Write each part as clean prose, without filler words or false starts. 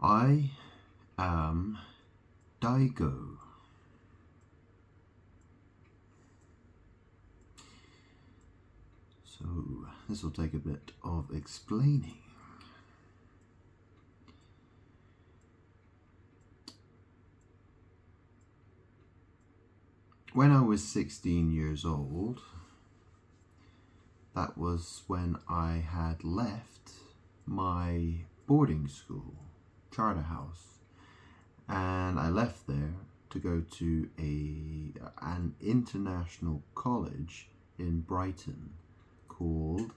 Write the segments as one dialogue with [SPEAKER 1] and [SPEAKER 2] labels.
[SPEAKER 1] I am Daigo. So this will take a bit of explaining. When I was 16 years old, that was when I had left my boarding school, charter house, and I left there to go to an international college in Brighton called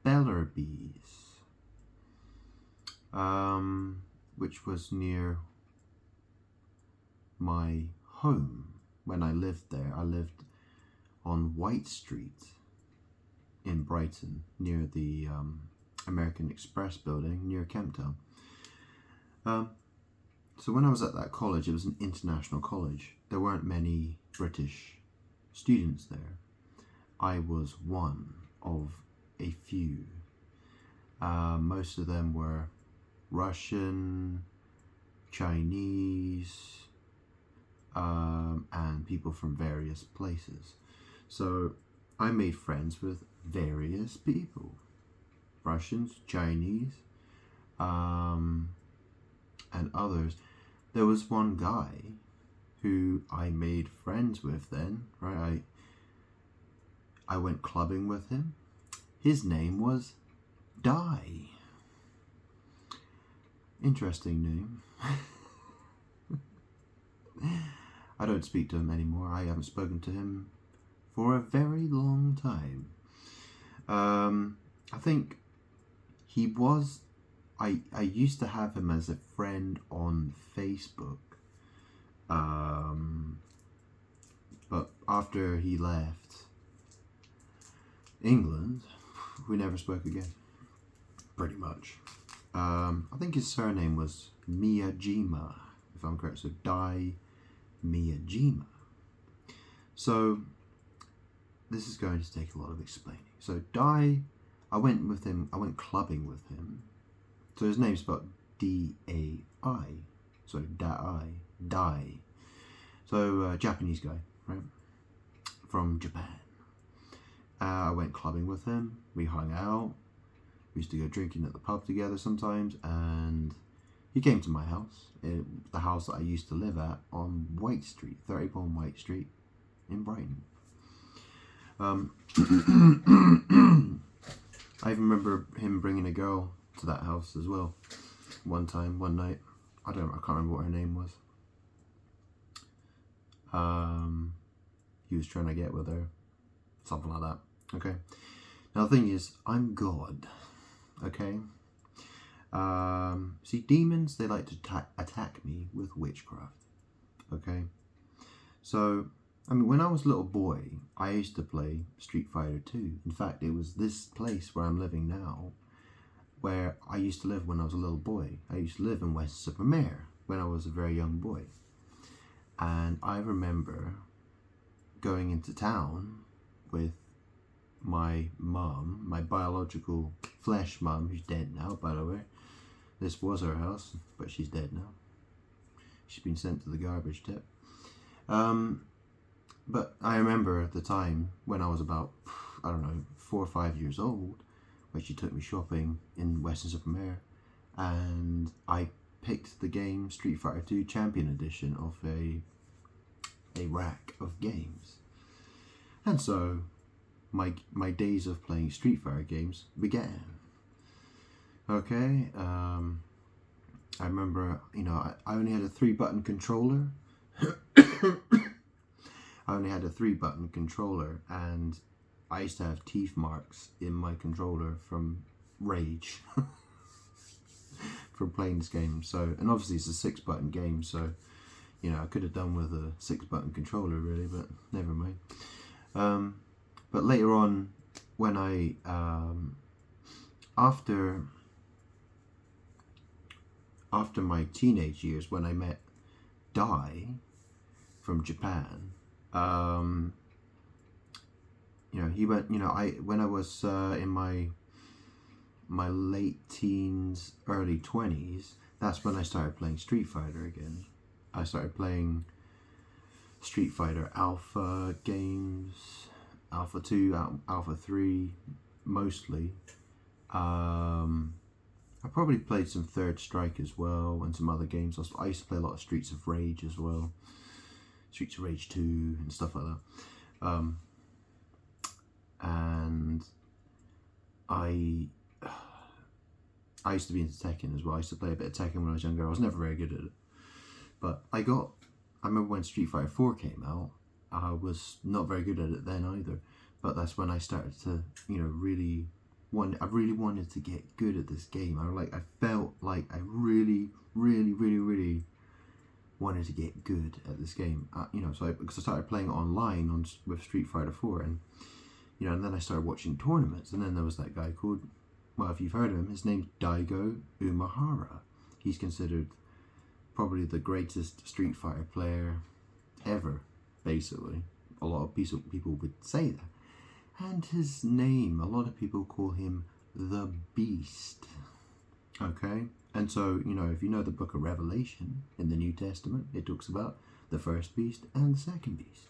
[SPEAKER 1] Bellerby's, which was near my home. When I lived there, I lived on White Street in Brighton, near the American Express building, near Kemptown. So when I was at that college, it was an international college. There weren't many British students there. I was one of a few. Most of them were Russian, Chinese, and people from various places. So I made friends with various people. Russians, Chinese, and others. There was one guy who I made friends with then, right? I went clubbing with him. His name was Dai. Interesting name. I don't speak to him anymore. I haven't spoken to him for a very long time. I think he was... I used to have him as a friend on Facebook. But after he left England, we never spoke again. Pretty much. I think his surname was Miyajima, if I'm correct. So Dai Miyajima. So this is going to take a lot of explaining. So Dai, I went clubbing with him. So his name's spelled D-A-I. So Dai. So Japanese guy, right? From Japan. I went clubbing with him. We hung out. We used to go drinking at the pub together sometimes, and he came to my house, the house that I used to live at on White Street, 31 White Street in Brighton. I even remember him bringing a girl to that house as well. One night. I can't remember what her name was. He was trying to get with her. Something like that. Okay. Now the thing is, I'm God. Okay. See, demons, they like to attack me with witchcraft. Okay. So, I mean, when I was a little boy, I used to play Street Fighter 2. In fact, it was this place where I'm living now where I used to live when I was a little boy. I used to live in Weston-super-Mare when I was a very young boy. And I remember going into town with my mum, my biological flesh mum, who's dead now, by the way. This was her house, but she's dead now. She's been sent to the garbage tip. But I remember at the time when I was about, 4 or 5 years old, when she took me shopping in Weston-super-Mare, and I picked the game Street Fighter 2 Champion Edition off a rack of games. And so my days of playing Street Fighter games began. Okay, I remember, I only had a 3-button controller. I only had a 3-button controller, and I used to have teeth marks in my controller from rage from playing this game. So, and obviously it's a 6-button game, so I could have done with a 6-button controller really, but never mind. But later on, when I after my teenage years, when I met Dai from Japan, he went, when I was in my late teens, early 20s, that's when I started playing Street Fighter again. I started playing Street Fighter Alpha games, Alpha 2, Alpha 3, mostly. I probably played some Third Strike as well, and some other games. I used to play a lot of Streets of Rage as well. Streets of Rage 2 and stuff like that. And I used to be into Tekken as well. I used to play a bit of Tekken when I was younger. I was never very good at it. But I remember when Street Fighter 4 came out, I was not very good at it then either. But that's when I started to, really wanted to get good at this game. I felt like I really, really, really, really wanted to get good at this game. Because I started playing it online with Street Fighter 4, and and then I started watching tournaments, and then there was that guy called, well, if you've heard of him, his name's Daigo Umehara. He's considered probably the greatest Street Fighter player ever, basically. A lot of people would say that. And his name, a lot of people call him the Beast. Okay? And so, if you know the book of Revelation in the New Testament, it talks about the first beast and the second beast.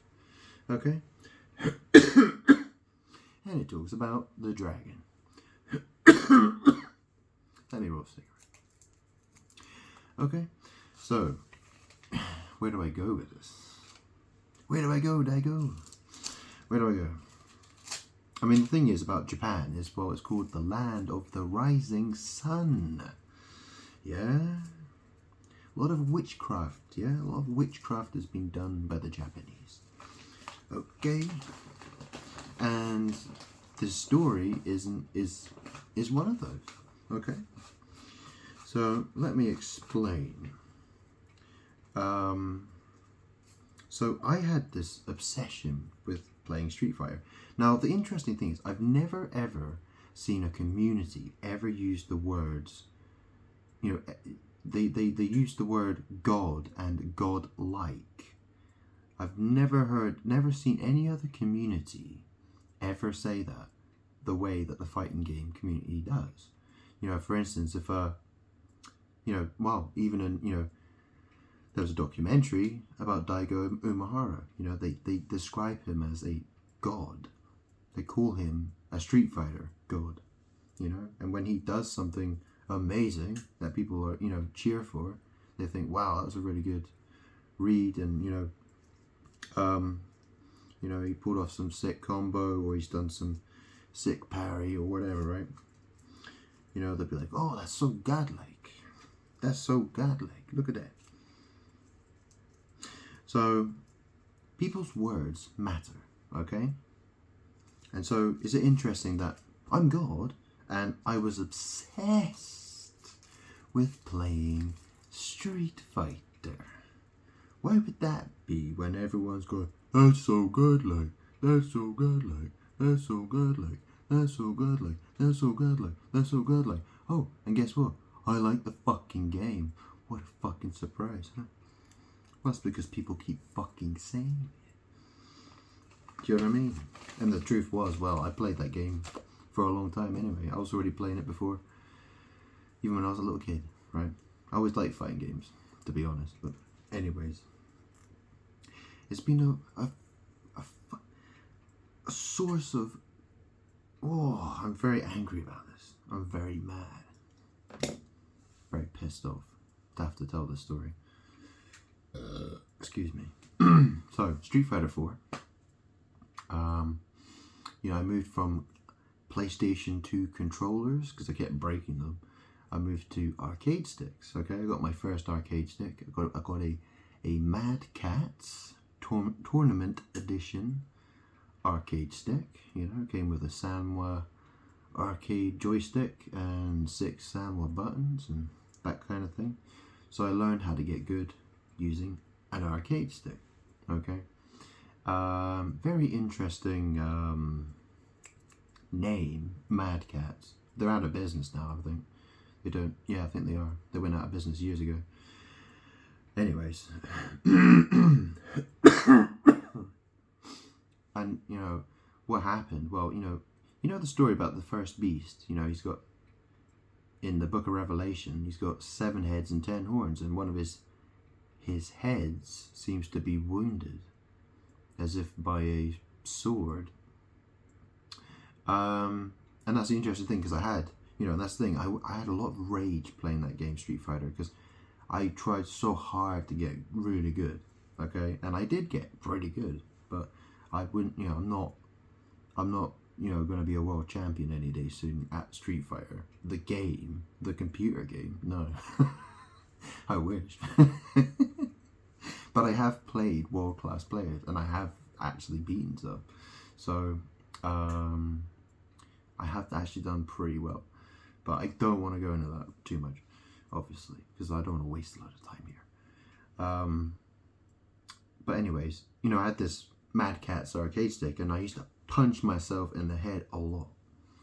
[SPEAKER 1] Okay? And it talks about the dragon. Let me roll a cigarette. Okay? So, where do I go with this? Where do I go, Daigo? Where do I go? I mean, the thing is about Japan is, well, it's called the land of the rising sun. Yeah? A lot of witchcraft, yeah? A lot of witchcraft has been done by the Japanese. Okay? And this story is one of those. Okay? So, let me explain. So I had this obsession with playing Street Fighter. Now, the interesting thing is, I've never ever seen a community ever use the words, they use the word God and God-like. I've never seen any other community ever say that the way that the fighting game community does. For instance, if there's a documentary about Daigo Umehara. They describe him as a god. They call him a Street Fighter god. And when he does something amazing that people are, cheer for, they think, wow, that was a really good read, and he pulled off some sick combo, or he's done some sick parry or whatever, right? They'll be like, oh, that's so godlike. That's so godlike. Look at that. So, people's words matter, okay? And so, is it interesting that I'm God, and I was obsessed with playing Street Fighter? Why would that be when everyone's going, that's so godlike, that's so godlike, that's so godlike, that's so godlike, that's so godlike, that's so godlike. Oh, and guess what? I like the fucking game. What a fucking surprise, huh? Well, that's because people keep fucking saying it. Do you know what I mean? And the truth was, well, I played that game for a long time anyway. I was already playing it before, even when I was a little kid, right? I always liked fighting games, to be honest. But anyways, it's been a source of, I'm very angry about this. I'm very mad. Very pissed off to have to tell this story. Excuse me. So, Street Fighter 4. I moved from PlayStation 2 controllers, because I kept breaking them. I moved to arcade sticks. Okay, I got my first arcade stick. I got a Mad Catz Tournament Edition arcade stick. It came with a Sanwa arcade joystick and 6 Sanwa buttons and that kind of thing. So I learned how to get good using an arcade stick. Okay. Very interesting name, Mad Catz. They're out of business now, I think. They don't, yeah, I think they are. They went out of business years ago. Anyways. And, what happened? Well, you know the story about the first beast. He's got in the Book of Revelation, he's got 7 heads and 10 horns, and one of his heads seems to be wounded, as if by a sword. And that's the interesting thing, because I had, and that's the thing, I had a lot of rage playing that game, Street Fighter, because I tried so hard to get really good, okay, and I did get pretty good, but I wouldn't, I'm not, going to be a world champion any day soon at Street Fighter. The game, the computer game, no. I wish. But I have played world-class players, and I have actually beaten some. So, I have actually done pretty well. But I don't want to go into that too much, obviously, because I don't want to waste a lot of time here. But anyways, I had this Mad Catz arcade stick, and I used to punch myself in the head a lot.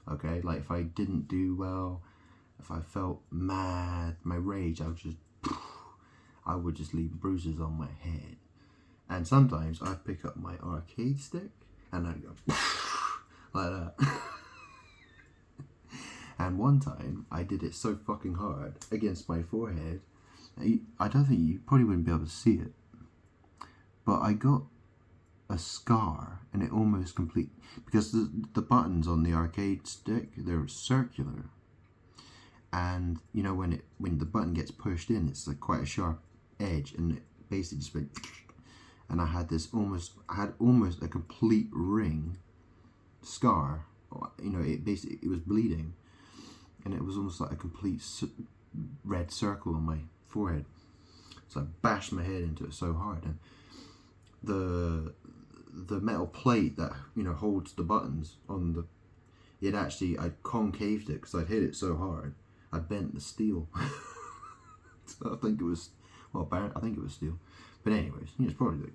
[SPEAKER 1] Okay, like if I didn't do well, if I felt mad, my rage, I would just leave bruises on my head. And sometimes I'd pick up my arcade stick and I'd go like that. And one time I did it so fucking hard against my forehead, I don't think you probably wouldn't be able to see it, but I got a scar, and it almost complete, because the buttons on the arcade stick, they're circular, and when the button gets pushed in, it's like quite a sharp edge, and it basically just went, and I had almost a complete ring scar. It was bleeding, and it was almost like a complete red circle on my forehead. So I bashed my head into it so hard, and the metal plate that holds the buttons on I concaved it because I'd hit it so hard. I bent the steel. So I think it was steel, but anyways, it's probably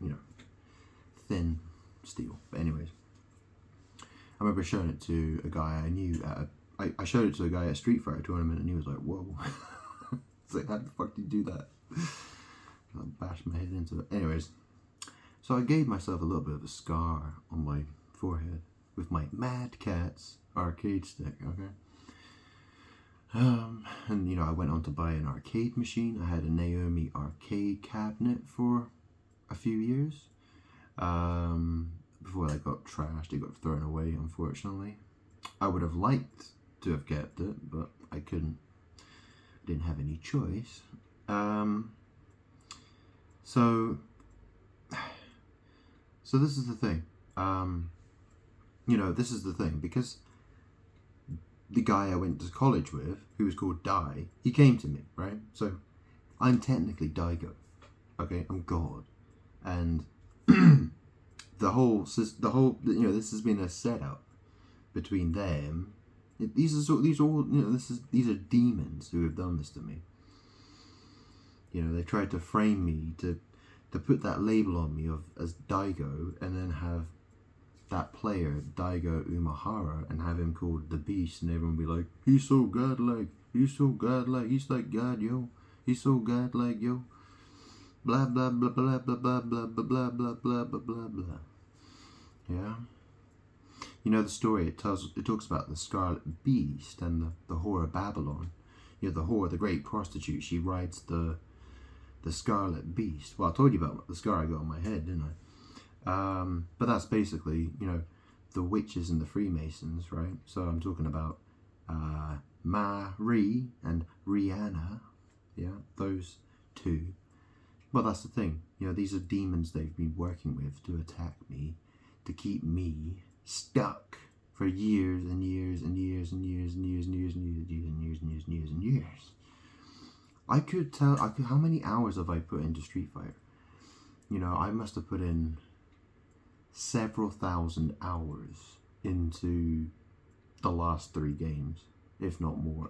[SPEAKER 1] thin steel. But anyways, I remember showing it to a guy I knew I showed it to a guy at a Street Fighter tournament, and he was like, "Whoa!" It's like, how the fuck did you do that? I bashed my head into it. Anyways. So I gave myself a little bit of a scar on my forehead with my Mad Catz arcade stick, okay? And I went on to buy an arcade machine. I had a Naomi arcade cabinet for a few years. Before they got trashed, it got thrown away, unfortunately. I would have liked to have kept it, but I couldn't. I didn't have any choice. So this is the thing, this is the thing, because the guy I went to college with, who was called Dai, he came to me, right? So I'm technically Daigo, okay? I'm God, and the whole, this has been a setup between them. These are demons who have done this to me. They tried to frame me to put that label on me as Daigo, and then have that player, Daigo Umehara, and have him called the Beast, and everyone be like, he's so godlike, he's like God, yo, he's so godlike, yo, blah blah blah blah blah blah blah blah blah blah blah blah blah. Yeah, the story it talks about the Scarlet Beast and the whore of Babylon. The whore, the great prostitute, she rides the Scarlet Beast. Well, I told you about the scar I got on my head, didn't I? But that's basically, the witches and the Freemasons, right? So I'm talking about Marie and Rihanna, yeah, those two. But that's the thing, these are demons they've been working with to attack me, to keep me stuck for years and years and years and years and years and years and years and years and years and years and years and years. I could how many hours have I put into Street Fighter? I must have put in several thousand hours into the last 3 games, if not more.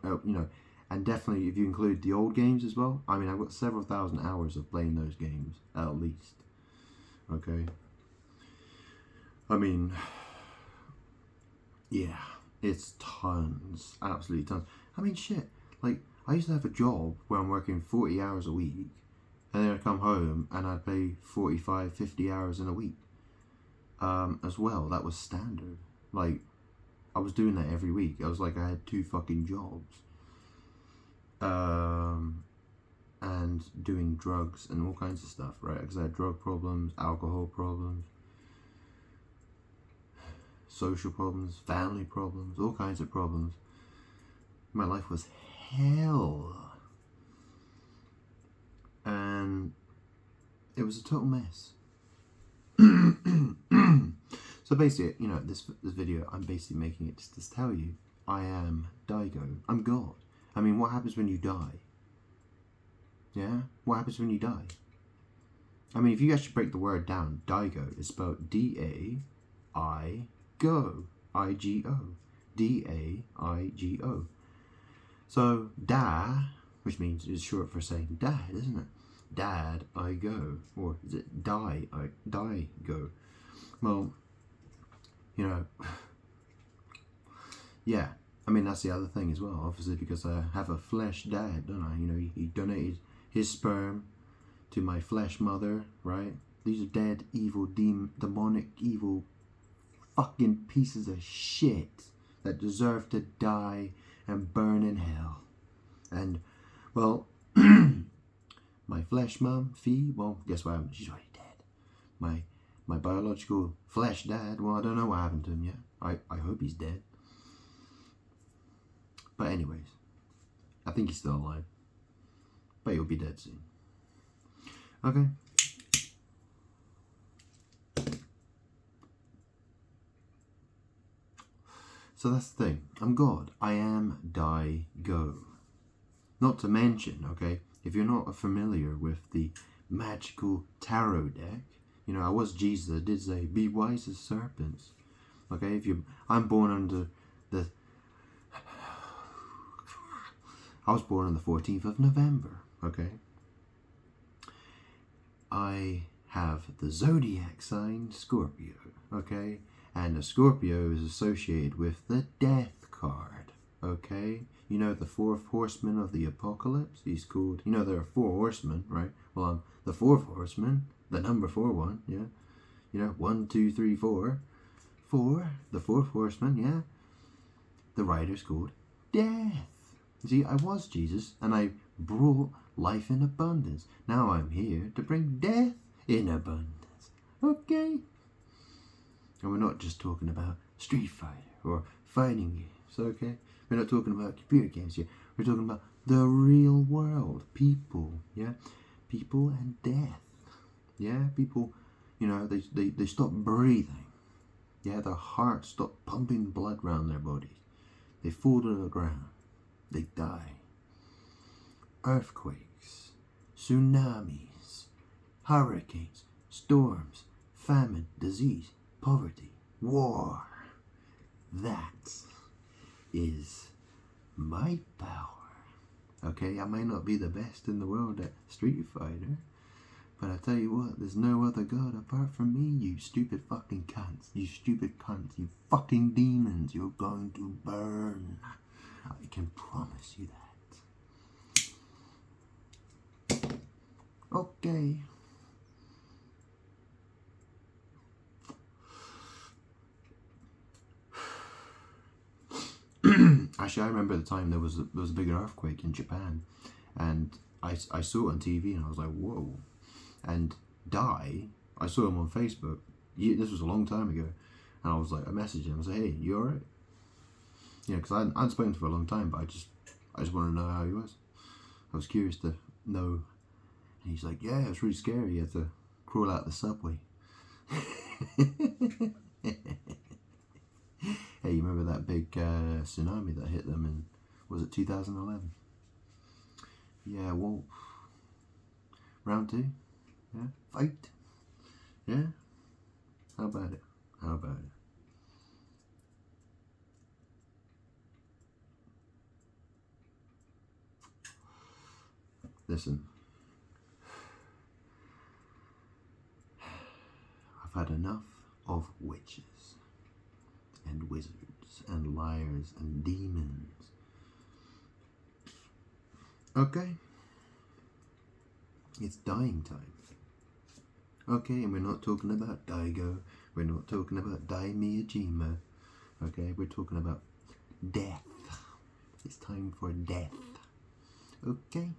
[SPEAKER 1] And definitely if you include the old games as well. I mean, I've got several thousand hours of playing those games, at least. Okay? I mean, yeah, it's tons, absolutely tons. I mean, shit, like, I used to have a job where I'm working 40 hours a week, and then I'd come home and I'd play 45, 50 hours in a week. As well, that was standard. Like, I was doing that every week. I was like, I had 2 fucking jobs. and doing drugs and all kinds of stuff, right? Because I had drug problems, alcohol problems, social problems, family problems, all kinds of problems. My life was hell. And it was a total mess. So basically, you know, this video, I'm basically making it just to tell you, I am Daigo. I'm God. I mean, what happens when you die? Yeah? What happens when you die? I mean, if you actually break the word down, Daigo is spelled D-A-I-Go. I-G-O. D-A-I-G-O. So, Da, which means is short for saying dad, isn't it? Dad, I go. Or is it die, go? Well, you know, yeah. I mean, that's the other thing as well, obviously, because I have a flesh dad, don't I? You know, he donated his sperm to my flesh mother, right? These are dead, evil, demonic, evil, fucking pieces of shit that deserve to die and burn in hell. And, well, my flesh mum, Fee, well, guess what happened? She's already dead. My biological flesh dad, well, I don't know what happened to him yet. I hope he's dead. But anyways, I think he's still alive. But he'll be dead soon. Okay. So that's the thing. I'm God. I am Daigo. Not to mention, okay, if you're not familiar with the magical tarot deck, you know, I was Jesus. I did say, be wise as serpents. Okay, I'm born under the... I was born on the 14th of November, okay? I have the zodiac sign Scorpio, okay? And a Scorpio is associated with the death card, okay? You know, the fourth horseman of the apocalypse? He's called, you know, there are 4 horsemen, right? Well, I'm the 4th horseman, the number 4 one, yeah? You know, 1, 2, 3, 4. 4, the 4th horseman, yeah? The rider's called Death. See, I was Jesus, and I brought life in abundance. Now I'm here to bring death in abundance. Okay? And we're not just talking about Street Fighter or fighting games, okay? We're not talking about computer games here. We're talking about the real world. People, yeah? People and death. Yeah? People, you know, they stop breathing. Yeah? Their hearts stop pumping blood around their bodies. They fall to the ground. They die. Earthquakes, tsunamis, hurricanes, storms, famine, disease, poverty, war. That is my power. Okay, I may not be the best in the world at Street Fighter, but I tell you what, there's no other god apart from me, you stupid fucking cunts. You stupid cunts, you fucking demons. You're going to burn. I can promise you that. Okay. Actually, I remember the time there was a big earthquake in Japan, and I saw it on TV, and I was like, whoa. And I saw him on Facebook. This was a long time ago, and I was like, I messaged him. I was like, hey, you alright? You know, because I hadn't spoken to him for a long time, but I just wanted to know how he was. I was curious to know. And he's like, yeah, it was really scary. You had to crawl out the subway. Hey, you remember that big tsunami that hit them in, was it 2011? Yeah, well, round 2. Yeah, fight. Yeah, how about it? How about it? Listen, I've had enough of witches and wizards and liars and demons. Okay? It's dying time. Okay, and we're not talking about Daigo. We're not talking about Dai Miyajima. Okay, we're talking about death. It's time for death. Okay?